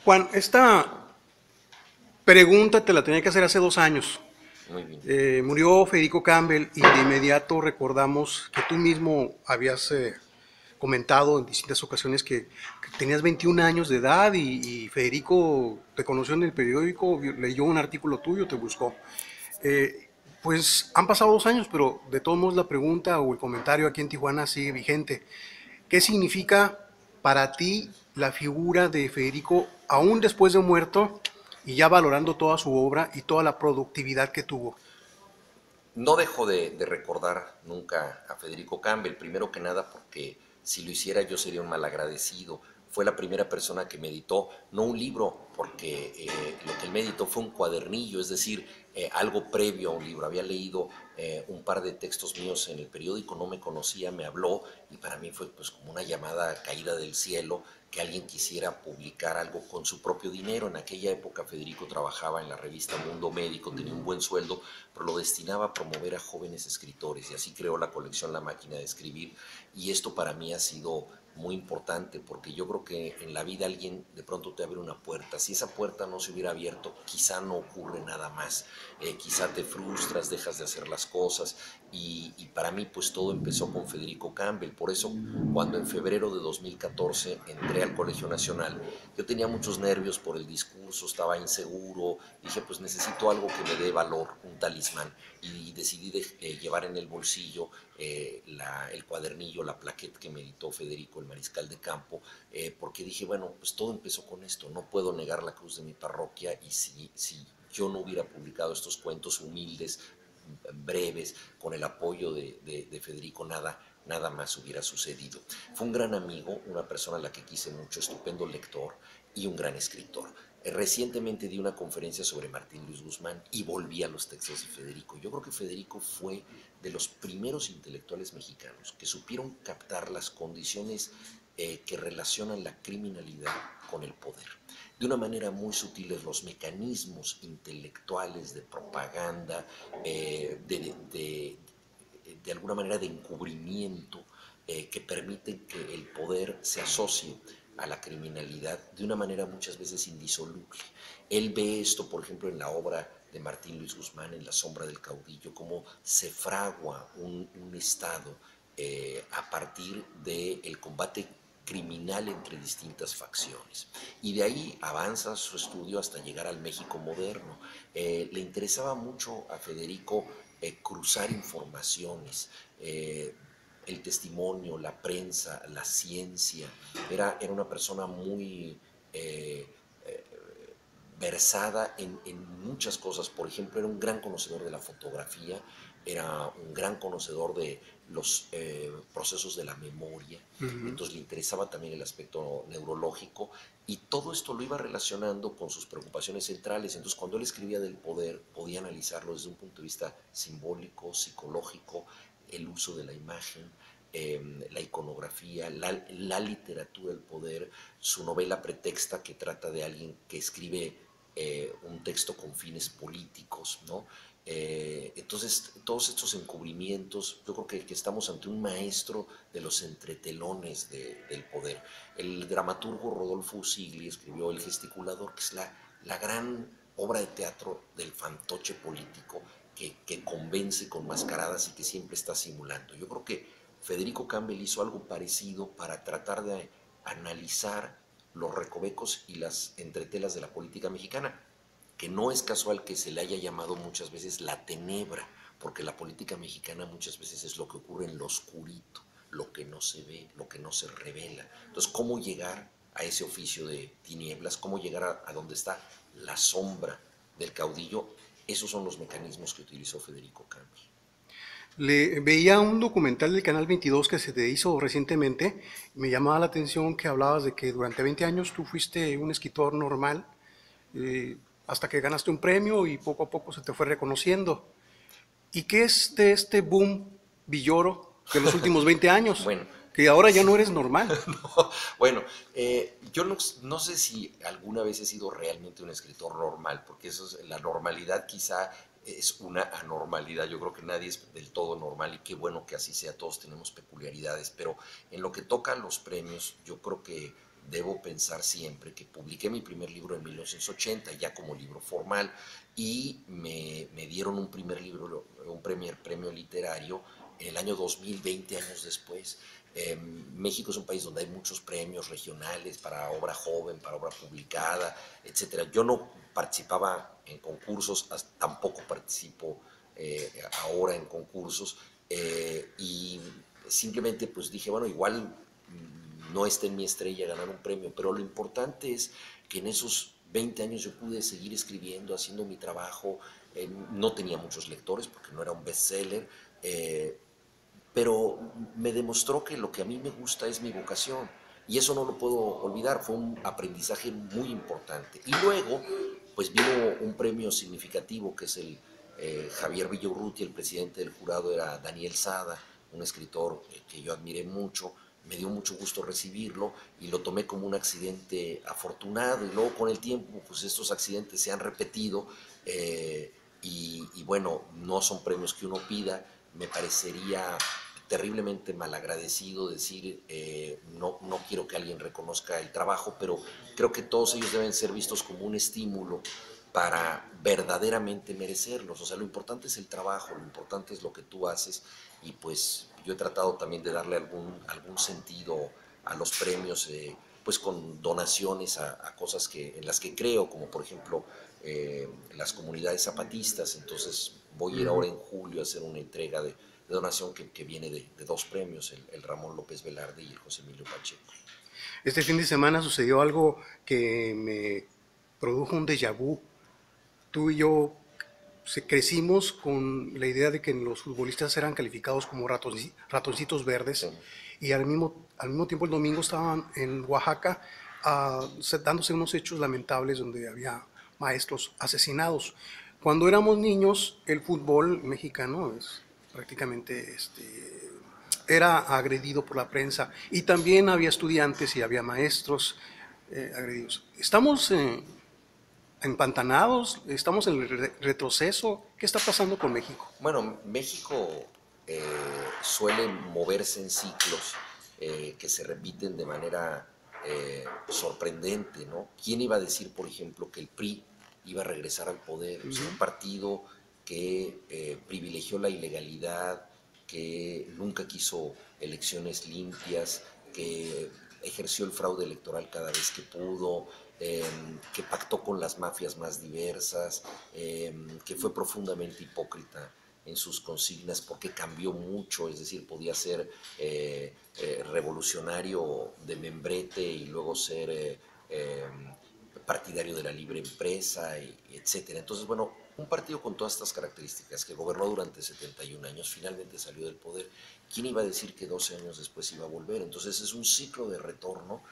Juan, esta pregunta te la tenía que hacer hace 2 años. Muy bien. Murió Federico Campbell y de inmediato recordamos que tú mismo habías comentado en distintas ocasiones que tenías 21 años de edad y Federico te conoció en el periódico, leyó un artículo tuyo, te buscó. Eh, pues han pasado 2 años, pero de todos modos la pregunta o el comentario aquí en Tijuana sigue vigente. ¿Qué significa para ti la figura de Federico aún después de muerto y ya valorando toda su obra y toda la productividad que tuvo? No dejo de recordar nunca a Federico Campbell, primero que nada porque si lo hiciera yo sería un malagradecido. Fue la primera persona que me editó, no un libro, porque lo que él me editó fue un cuadernillo, es decir, algo previo a un libro. Había leído un par de textos míos en el periódico, no me conocía, me habló y para mí fue pues como una llamada caída del cielo que alguien quisiera publicar algo con su propio dinero. En aquella época Federico trabajaba en la revista Mundo Médico, tenía un buen sueldo, pero lo destinaba a promover a jóvenes escritores y así creó la colección La Máquina de Escribir. Y esto para mí ha sido muy importante porque yo creo que en la vida alguien de pronto te abre una puerta. Si esa puerta no se hubiera abierto, quizá no ocurre nada más. Quizá te frustras, dejas de hacer las cosas y para mí pues todo empezó con Federico Campbell. Por eso cuando en febrero de 2014 entré al Colegio Nacional, yo tenía muchos nervios por el discurso, estaba inseguro, dije pues necesito algo que me dé valor, un talismán, y decidí llevar en el bolsillo el cuadernillo, la plaqueta que me editó Federico, el mariscal de campo, porque dije, bueno, pues todo empezó con esto, no puedo negar la cruz de mi parroquia y si yo no hubiera publicado estos cuentos humildes, breves, con el apoyo de Federico, nada más hubiera sucedido. Fue un gran amigo, una persona a la que quise mucho, estupendo lector y un gran escritor. Recientemente di una conferencia sobre Martín Luis Guzmán y volví a los textos de Federico. Yo creo que Federico fue de los primeros intelectuales mexicanos que supieron captar las condiciones que relacionan la criminalidad con el poder. De una manera muy sutil los mecanismos intelectuales de propaganda, de alguna manera de encubrimiento que permiten que el poder se asocie a la criminalidad de una manera muchas veces indisoluble. Él ve esto, por ejemplo, en la obra de Martín Luis Guzmán, en La sombra del caudillo, cómo se fragua un Estado a partir del combate criminal entre distintas facciones. Y de ahí avanza su estudio hasta llegar al México moderno. Le interesaba mucho a Federico cruzar informaciones, el testimonio, la prensa, la ciencia. Era una persona muy versada en muchas cosas. Por ejemplo, era un gran conocedor de la fotografía, era un gran conocedor de los procesos de la memoria, Ujú. entonces le interesaba también el aspecto neurológico y todo esto lo iba relacionando con sus preocupaciones centrales. Entonces cuando él escribía del poder podía analizarlo desde un punto de vista simbólico, psicológico, el uso de la imagen, la iconografía, la literatura del poder, su novela Pretexta, que trata de alguien que escribe un texto con fines políticos, ¿no? Entonces, todos estos encubrimientos, yo creo que estamos ante un maestro de los entretelones del poder. El dramaturgo Rodolfo Usigli escribió El gesticulador, que es la gran obra de teatro del fantoche político que convence con mascaradas y que siempre está simulando. Yo creo que Federico Campbell hizo algo parecido para tratar de analizar los recovecos y las entretelas de la política mexicana, que no es casual que se le haya llamado muchas veces la tenebra, porque la política mexicana muchas veces es lo que ocurre en lo oscurito, lo que no se ve, lo que no se revela. Entonces, ¿cómo llegar a ese oficio de tinieblas? ¿Cómo llegar a donde está la sombra del caudillo? Esos son los mecanismos que utilizó Federico Campos. Veía un documental del Canal 22 que se te hizo recientemente. Me llamaba la atención que hablabas de que durante 20 años tú fuiste un escritor normal, hasta que ganaste un premio y poco a poco se te fue reconociendo. ¿Y qué es de este boom villoro de los últimos 20 años? Bueno, Que ahora ya sí. no eres normal. No, bueno, yo no sé si alguna vez he sido realmente un escritor normal, porque eso es, la normalidad quizá es una anormalidad. Yo creo que nadie es del todo normal y qué bueno que así sea. Todos tenemos peculiaridades, pero en lo que toca a los premios, yo creo que debo pensar siempre que publiqué mi primer libro en 1980, ya como libro formal, y me dieron un primer libro, un primer premio literario en el año 2000, 20 años después. México es un país donde hay muchos premios regionales para obra joven, para obra publicada, etcétera. Yo no participaba en concursos, tampoco participo ahora en concursos, y simplemente pues dije, bueno, igual no está en mi estrella ganar un premio, pero lo importante es que en esos 20 años yo pude seguir escribiendo, haciendo mi trabajo. No tenía muchos lectores porque no era un bestseller, pero me demostró que lo que a mí me gusta es mi vocación. Y eso no lo puedo olvidar, fue un aprendizaje muy importante. Y luego, pues vino un premio significativo que es el Javier Villaurrutia, el presidente del jurado era Daniel Sada, un escritor que yo admiré mucho. Me dio mucho gusto recibirlo y lo tomé como un accidente afortunado, y luego con el tiempo pues estos accidentes se han repetido, y bueno, no son premios que uno pida. Me parecería terriblemente malagradecido decir no quiero que alguien reconozca el trabajo, pero creo que todos ellos deben ser vistos como un estímulo para verdaderamente merecerlos. O sea, lo importante es el trabajo, lo importante es lo que tú haces, y pues yo he tratado también de darle algún sentido a los premios, pues con donaciones a cosas en las que creo, como por ejemplo las comunidades zapatistas. Entonces voy a ir ahora en julio a hacer una entrega de donación que viene de dos premios, el Ramón López Velarde y el José Emilio Pacheco. Este fin de semana sucedió algo que me produjo un déjà vu. Tú y yo crecimos con la idea de que los futbolistas eran calificados como ratoncitos verdes, Sí. y al mismo tiempo el domingo estaban en Oaxaca dándose unos hechos lamentables donde había maestros asesinados. Cuando éramos niños, el fútbol mexicano es prácticamente era agredido por la prensa, y también había estudiantes y había maestros agredidos. Estamos empantanados, estamos en el retroceso. ¿Qué está pasando con México? Bueno, México suele moverse en ciclos que se repiten de manera sorprendente, ¿no? ¿Quién iba a decir, por ejemplo, que el PRI iba a regresar al poder? O sea, un partido que privilegió la ilegalidad, que nunca quiso elecciones limpias, que ejerció el fraude electoral cada vez que pudo, que pactó con las mafias más diversas, que fue profundamente hipócrita en sus consignas porque cambió mucho. Es decir, podía ser revolucionario de membrete y luego ser partidario de la libre empresa, etcétera. Entonces, bueno, un partido con todas estas características, que gobernó durante 71 años, finalmente salió del poder. ¿Quién iba a decir que 12 años después iba a volver? Entonces es un ciclo de retorno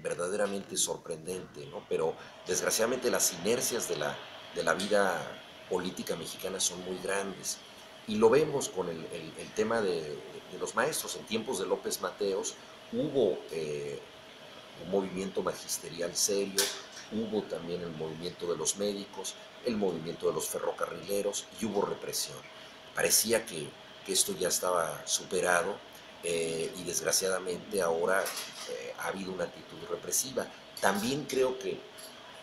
verdaderamente sorprendente, ¿no? Pero desgraciadamente las inercias de la vida política mexicana son muy grandes. Y lo vemos con el tema de los maestros. En tiempos de López Mateos hubo un movimiento magisterial serio, hubo también el movimiento de los médicos, el movimiento de los ferrocarrileros, y hubo represión. Parecía que esto ya estaba superado, y desgraciadamente ahora ha habido una actitud represiva. También creo que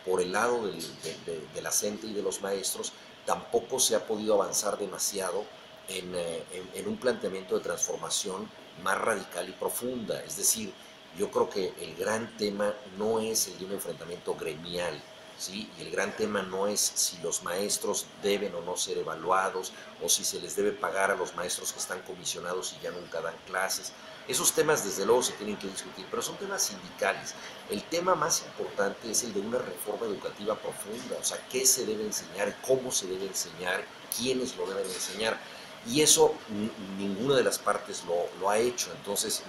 por el lado de la gente y de los maestros tampoco se ha podido avanzar demasiado en un planteamiento de transformación más radical y profunda. Es decir, yo creo que el gran tema no es el de un enfrentamiento gremial, ¿sí? Y el gran tema no es si los maestros deben o no ser evaluados, o si se les debe pagar a los maestros que están comisionados y ya nunca dan clases. Esos temas desde luego se tienen que discutir, pero son temas sindicales. El tema más importante es el de una reforma educativa profunda, o sea, qué se debe enseñar, cómo se debe enseñar, quiénes lo deben enseñar. Y eso ninguna de las partes lo ha hecho. Entonces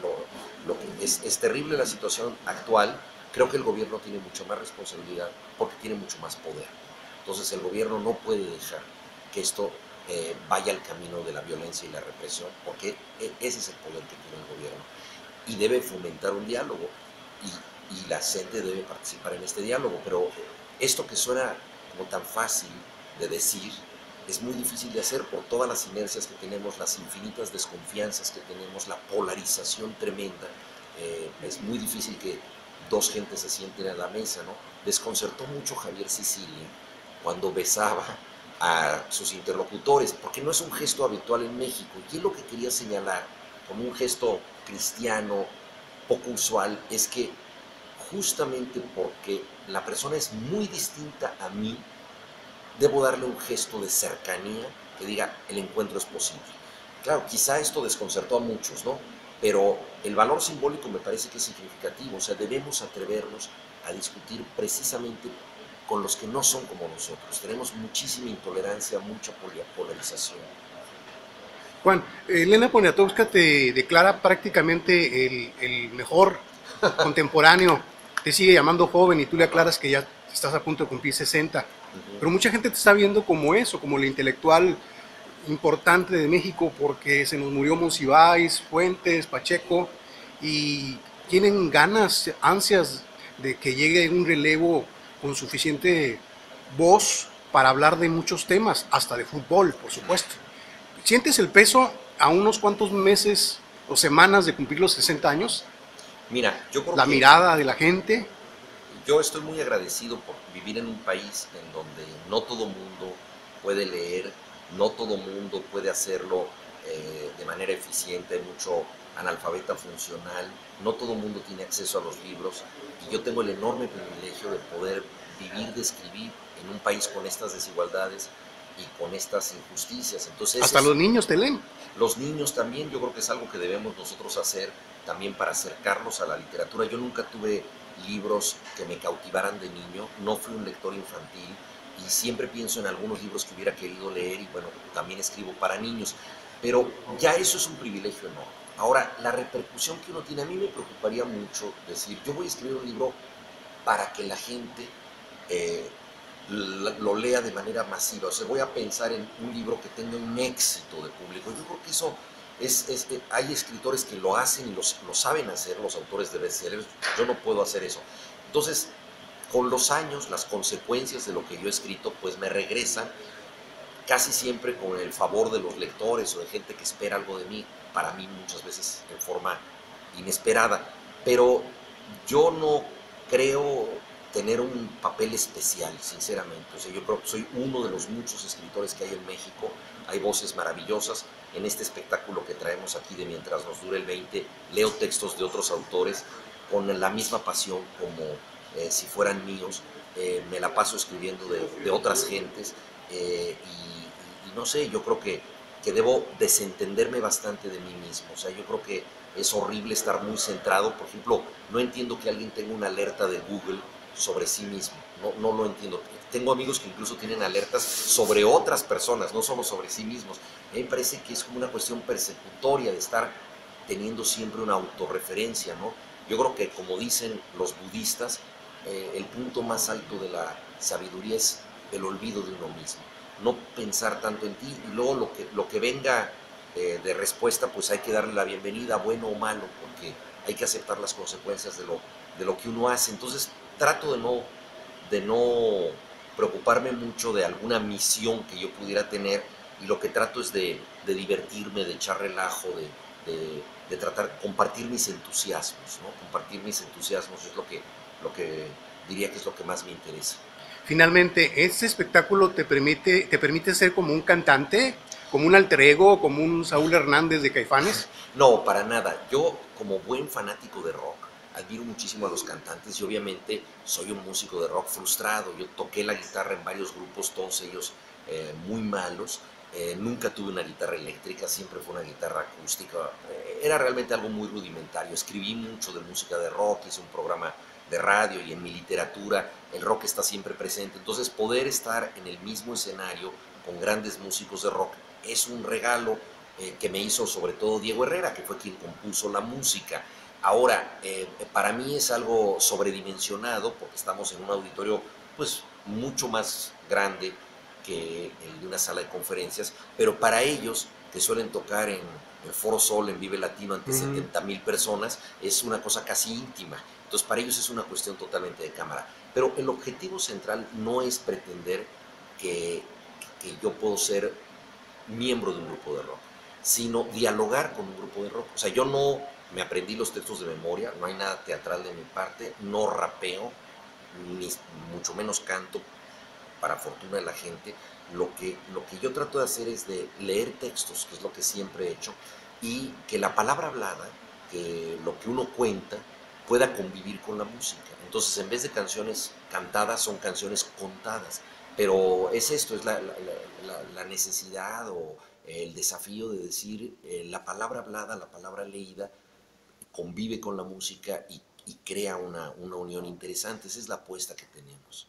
es terrible la situación actual. Creo que el gobierno tiene mucha más responsabilidad porque tiene mucho más poder. Entonces el gobierno no puede dejar que esto vaya al camino de la violencia y la represión, porque ese es el poder que tiene el gobierno. Y debe fomentar un diálogo, y la gente debe participar en este diálogo. Pero esto que suena como tan fácil de decir, es muy difícil de hacer por todas las inercias que tenemos, las infinitas desconfianzas que tenemos, la polarización tremenda. Es muy difícil que dos gentes se sienten a la mesa, ¿no? Desconcertó mucho Javier Sicilia cuando besaba a sus interlocutores, porque no es un gesto habitual en México. Y él lo que quería señalar como un gesto cristiano poco usual es que justamente porque la persona es muy distinta a mí, debo darle un gesto de cercanía que diga, el encuentro es posible. Claro, quizá esto desconcertó a muchos, ¿no? Pero el valor simbólico me parece que es significativo, o sea, debemos atrevernos a discutir precisamente con los que no son como nosotros. Tenemos muchísima intolerancia, mucha polarización. Juan, Elena Poniatowska te declara prácticamente el mejor contemporáneo, te sigue llamando joven y tú le aclaras que ya estás a punto de cumplir 60. Pero mucha gente te está viendo como eso, como el intelectual importante de México, porque se nos murió Monsiváis, Fuentes, Pacheco, y tienen ganas, ansias de que llegue un relevo con suficiente voz para hablar de muchos temas, hasta de fútbol, por supuesto. ¿Sientes el peso a unos cuantos meses o semanas de cumplir los 60 años? Mira, yo creo La que mirada de la gente. yo estoy muy agradecido por vivir en un país en donde no todo mundo puede leer, no todo mundo puede hacerlo de manera eficiente, hay mucho analfabeta funcional, no todo mundo tiene acceso a los libros y yo tengo el enorme privilegio de poder vivir, de escribir en un país con estas desigualdades y con estas injusticias. Entonces, Hasta los niños te leen. los niños también, yo creo que es algo que debemos nosotros hacer también para acercarlos a la literatura. Yo nunca tuve libros que me cautivaran de niño, no fui un lector infantil y siempre pienso en algunos libros que hubiera querido leer y bueno, también escribo para niños, pero ya eso es un privilegio enorme. Ahora, la repercusión que uno tiene, a mí me preocuparía mucho decir, yo voy a escribir un libro para que la gente eh, lo lea de manera masiva. O sea, voy a pensar en un libro que tenga un éxito de público. Yo creo que eso hay escritores que lo hacen y lo saben hacer, los autores de bestsellers. Yo no puedo hacer eso. Entonces, con los años, las consecuencias de lo que yo he escrito, pues me regresan casi siempre con el favor de los lectores o de gente que espera algo de mí, para mí muchas veces en forma inesperada. Pero yo no creo tener un papel especial, sinceramente. O sea, yo creo que soy uno de los muchos escritores que hay en México. Hay voces maravillosas. En este espectáculo que traemos aquí de Mientras nos dure el 20, leo textos de otros autores con la misma pasión como si fueran míos. Me la paso escribiendo de otras gentes y no sé, yo creo que debo desentenderme bastante de mí mismo. O sea, yo creo que es horrible estar muy centrado. Por ejemplo, no entiendo que alguien tenga una alerta de Google sobre sí mismo. No lo entiendo. Tengo amigos que incluso tienen alertas sobre otras personas, no solo sobre sí mismos. A mí me parece que es como una cuestión persecutoria de estar teniendo siempre una autorreferencia, ¿no? Yo creo que, como dicen los budistas, el punto más alto de la sabiduría es el olvido de uno mismo. No pensar tanto en ti y luego lo que venga de respuesta, pues hay que darle la bienvenida, bueno o malo, porque hay que aceptar las consecuencias de lo que uno hace. Entonces trato de no preocuparme mucho de alguna misión que yo pudiera tener y lo que trato es de divertirme, de echar relajo, de tratar, compartir mis entusiasmos, ¿no? Compartir mis entusiasmos es lo que diría que es lo que más me interesa. Finalmente, ¿este espectáculo te permite ser como un cantante, como un alter ego, como un Saúl Hernández de Caifanes? No, para nada. Yo, como buen fanático de rock, admiro muchísimo a los cantantes y obviamente soy un músico de rock frustrado. Yo toqué la guitarra en varios grupos, todos ellos muy malos. Nunca tuve una guitarra eléctrica, siempre fue una guitarra acústica. Era realmente algo muy rudimentario. Escribí mucho de música de rock, hice un programa de radio y en mi literatura el rock está siempre presente. Entonces poder estar en el mismo escenario con grandes músicos de rock es un regalo que me hizo sobre todo Diego Herrera, que fue quien compuso la música. Ahora, para mí es algo sobredimensionado porque estamos en un auditorio pues mucho más grande que el de una sala de conferencias, pero para ellos, que suelen tocar en el Foro Sol, en Vive Latino, ante 70,000 personas, es una cosa casi íntima. Entonces, para ellos es una cuestión totalmente de cámara. Pero el objetivo central no es pretender que, que yo puedo ser miembro de un grupo de rock, sino dialogar con un grupo de rock. O sea, yo no Me aprendí los textos de memoria, no hay nada teatral de mi parte, no rapeo, ni mucho menos canto, para fortuna de la gente. Lo que yo trato de hacer es de leer textos, que es lo que siempre he hecho, y que la palabra hablada, que lo que uno cuenta, pueda convivir con la música. Entonces, en vez de canciones cantadas, son canciones contadas. Pero es esto, es la necesidad o el desafío de decir la palabra hablada, la palabra leída, convive con la música y crea una unión interesante. Esa es la apuesta que tenemos.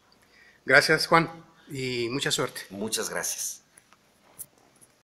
Gracias, Juan, y mucha suerte. Muchas gracias.